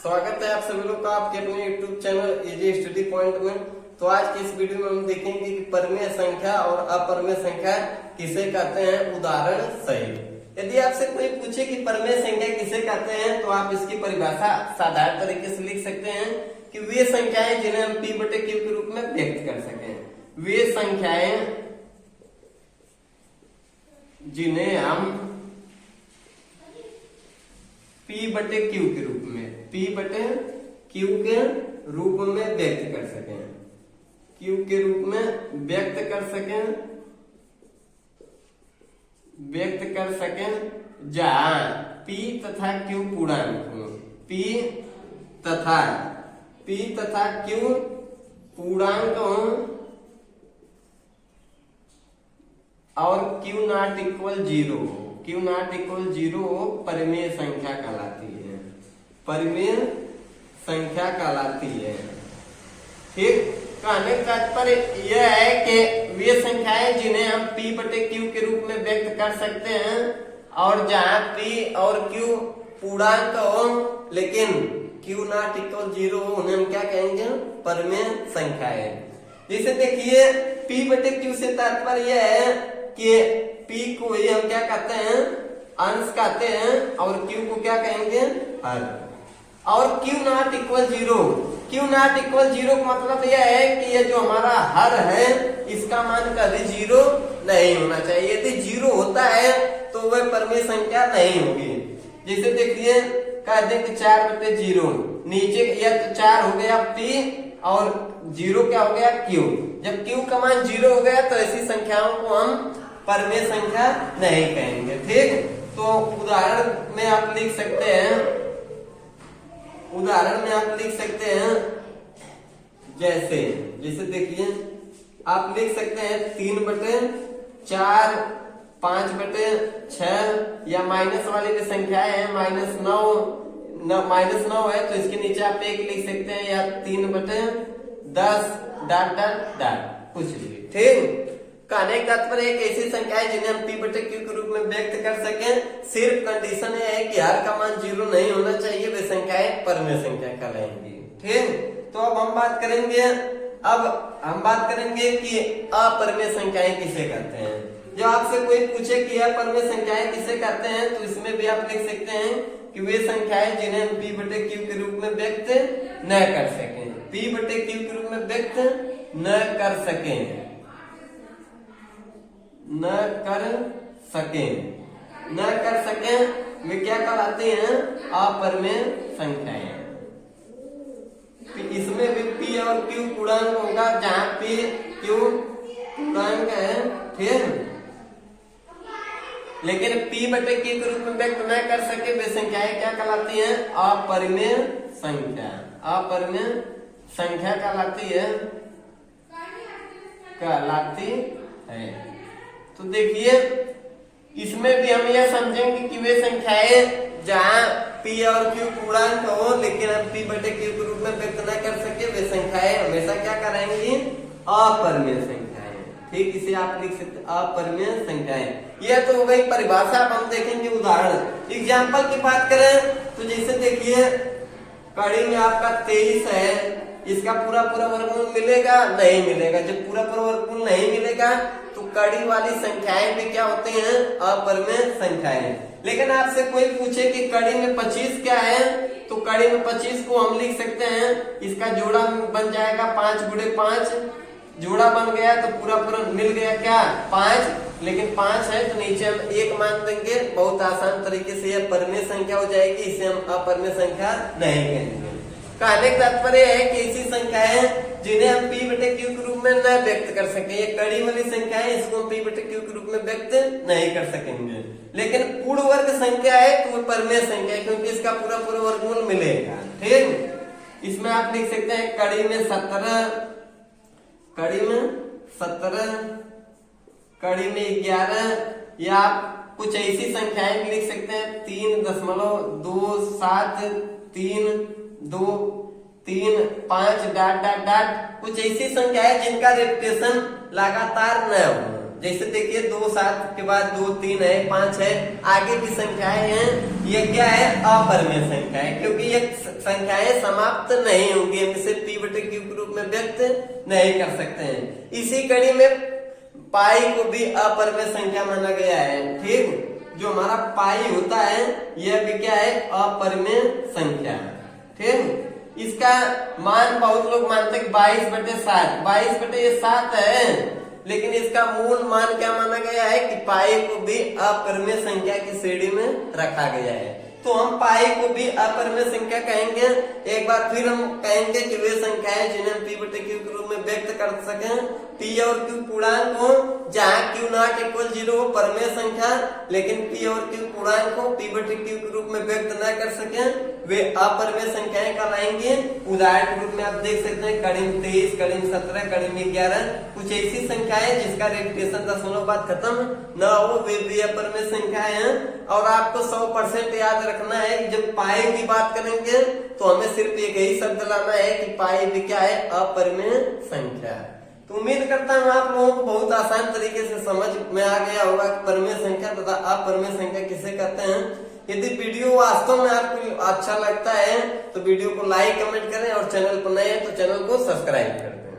स्वागत है आप सभी लोग का आपके अपने YouTube channel easy study point में। तो आज की इस वीडियो में हम देखेंगे कि परिमेय संख्या और अपरिमेय संख्या किसे कहते हैं, उदाहरण सहित। यदि आपसे कोई पूछे कि परिमेय संख्या किसे कहते हैं तो आप इसकी परिभाषा साधारण तरीके से लिख सकते हैं कि वे संख्याएं जिन्हें हम P बटे Q के रूप में व्यक्त कर सकें। वे संख्याएं जिन्हें हम P बटे Q के रूप में P बटे Q के रूप में व्यक्त कर सकें, Q के रूप में व्यक्त कर सकें जहां P तथा Q पूर्णांक हो। P तथा Q पूर्णांक हो और Q नॉट इक्वल 0 हो। Q नॉट इक्वल 0 हो परिमेय संख्या कहलाती है, परिमेय संख्या कहलाती है। ठीक, कहने का तात्पर्य यह है कि वे संख्याएं जिन्हें हम P बटे Q के रूप में व्यक्त कर सकते हैं और जहां P और Q पूर्णांक हो लेकिन Q नॉट इक्वल 0 हो, उन्हें हम क्या कहेंगे, परिमेय संख्याएं। जैसे देखिए P बटे Q से तात्पर्य यह है कि P को ही हम क्या कहते हैं, अंश कहते हैं और Q को क्या कहेंगे, हर। और Q not equal 0, Q not equal 0 का मतलब यह है कि ये जो हमारा हर है इसका मान कभी 0 नहीं होना चाहिए। यदि 0 होता है तो वह परिमेय संख्या नहीं होगी। जैसे देखिए कह दें कि 4 बटे 0, नीचे या तो 4 हो गया P और 0 क्या हो गया Q। जब Q का मान 0 हो गया तो ऐसी संख्याओं को हम परिमेय संख्या नहीं कहेंगे। ठीक, तो उदाहरण में आप लिख सकते हैं, जैसे देखिए आप लिख सकते हैं 3 बटे 4, 5 बटे 6 या माइनस वाली जो संख्याएं हैं -9 है तो इसके नीचे आप 1 लिख सकते हैं, या 3 बटे 10 ... कुछ भी। ठीक, कहने का तात्पर्य एक ऐसी संख्या है जिन्हें हम P बटे Q के रूप में व्यक्त कर सकें। सिर्फ कंडीशन है कि हर का मान 0 नहीं होना चाहिए, वे संख्याएं परिमेय संख्या कहलाएंगी। ठीक, तो अब हम बात करेंगे कि अपरिमेय संख्याएं किसे कहते हैं। जब आपसे कोई पूछे कि अपरिमेय संख्याएं किसे कहते हैं तो इसमें भी आप लिख सकते हैं कि वे संख्याएं जिन्हें हम P बटे Q के रूप में व्यक्त न कर सकें, P बटे Q के रूप में व्यक्त न कर सकें वे क्या कहलाते हैं, अपरिमेय संख्याएं। इसमें भी P और Q पूर्णांक होगा, जहां P Q पूर्णांक है। ठीक, लेकिन P बटे Q के रूप में व्यक्त न कर सके वे संख्याएं क्या कहलाती हैं, अपरिमेय संख्या। अपरिमेय संख्या कहलाती है। तो देखिए इसमें भी हम यह समझेंगे कि वे संख्याएं जहां P और Q पूर्णांक हो लेकिन हम P बटे Q के रूप में व्यक्त न कर सके वे संख्याएं हमेशा क्या कराएंगी, अपरिमेय संख्याएं। ठीक, इसे आप लिख सकते अपरिमेय संख्याएं। यह तो हो गई परिभाषा। अब हम देखेंगे उदाहरण। एग्जाम्पल की बात करें तो जैसे देखिए कड़ी में आपका 23 है, इसका पूरा वर्गमूल मिलेगा, नहीं मिलेगा। जब पूरा वर्गमूल नहीं मिलेगा तो कड़ी वाली संख्याएं भी क्या होती हैं, अपरिमेय संख्याएं। लेकिन आपसे कोई पूछे कि कड़ी में 25 क्या है तो कड़ी में 25 को हम लिख सकते हैं, इसका जोड़ा बन जाएगा 5 गुणे 5, जोड़ा बन गया तो पूरा मिल गया क्या, 5। लेकिन 5 है तो नीचे हम 1 मान देंगे, बहुत आसान तरीके से यह परिमेय संख्या हो जाएगी, इसे हम अपरिमेय संख्या नहीं कहेंगे। कहने का तात्पर्य है कि ऐसी संख्याएं जिन्हें हम P बटे Q के रूप में न व्यक्त कर सके, ये कड़ी वाली संख्याएं, इसको हम P बटे Q के रूप में व्यक्त नहीं कर सकेंगे। लेकिन पूर्ण वर्ग संख्या है तो वो परिमेय संख्या है क्योंकि इसका पूरा वर्गमूल मिलेगा। ठीक, इसमें आप लिख सकते हैं कड़ी में 17, कड़ी में 11, या आप कुछ ऐसी संख्याएं भी लिख सकते हैं 3.27, 3, 2, 3, 5 ... कुछ ऐसी संख्या है जिनका रिपीटेशन लगातार न हो। जैसे देखिए 2 7 के बाद 2 3 है, 5 है, आगे की संख्याएं हैं, ये क्या है अपरिमेय संख्या है, क्योंकि ये संख्याएं समाप्त नहीं होंगी, हम इसे p बटे q के रूप में व्यक्त नहीं कर सकते हैं। इसी कड़ी में पाई को भी अपरिमेय संख्या माना गया है। ठीक, जो हमारा पाई होता है यह भी क्या है अपरिमेय संख्या। ठीक, इसका मान बहुत लोग मानते हैं 22/7, 22/7 है, लेकिन इसका मूल मान क्या माना गया है कि पाई को भी अपरिमेय संख्या की श्रेणी में रखा गया है। तो हम पाई को भी अपरिमेय संख्या कहेंगे। एक बार फिर हम कहेंगे कि वे संख्याएं जिन्हें हम p बटे q के रूप में व्यक्त कर सकें, p और q पूर्णांक हो, जहाँ q नॉट इक्वल 0 हो परिमेय संख्या, लेकिन p और q पूर्णांक हो p बटे q के रूप में व्यक्त न कर सके, वे अपरिमेय संख्याएं कहलाएंगे। उदाहरण के रूप में आप देख सकते हैं कड़िम 23, कड़िम 17, कड़िम 11, कुछ ऐसी संख्याएं जिसका रेपिटेशन दशमलव बाद खत्म न हो, वे भी अपरिमेय संख्याएं हैं। और आपको 100% याद रखना है कि जब पाई की बात करेंगे तो हमें सिर्फ एक ही शब्द लाना है कि पाई भी क्या है अपरिमेय संख्या। तो उम्मीद करता हूँ आप लोगों को बहुत आसान तरीके से समझ में आ गया होगा कि परिमेय संख्या तथा अपरिमेय संख्या किसे कहते हैं। यदि वीडियो वास्तव में आपको अच्छा लगता है तो वीडियो को लाइक कमेंट करें और चैनल पर नए हैं तो चैनल को सब्सक्राइब कर दें।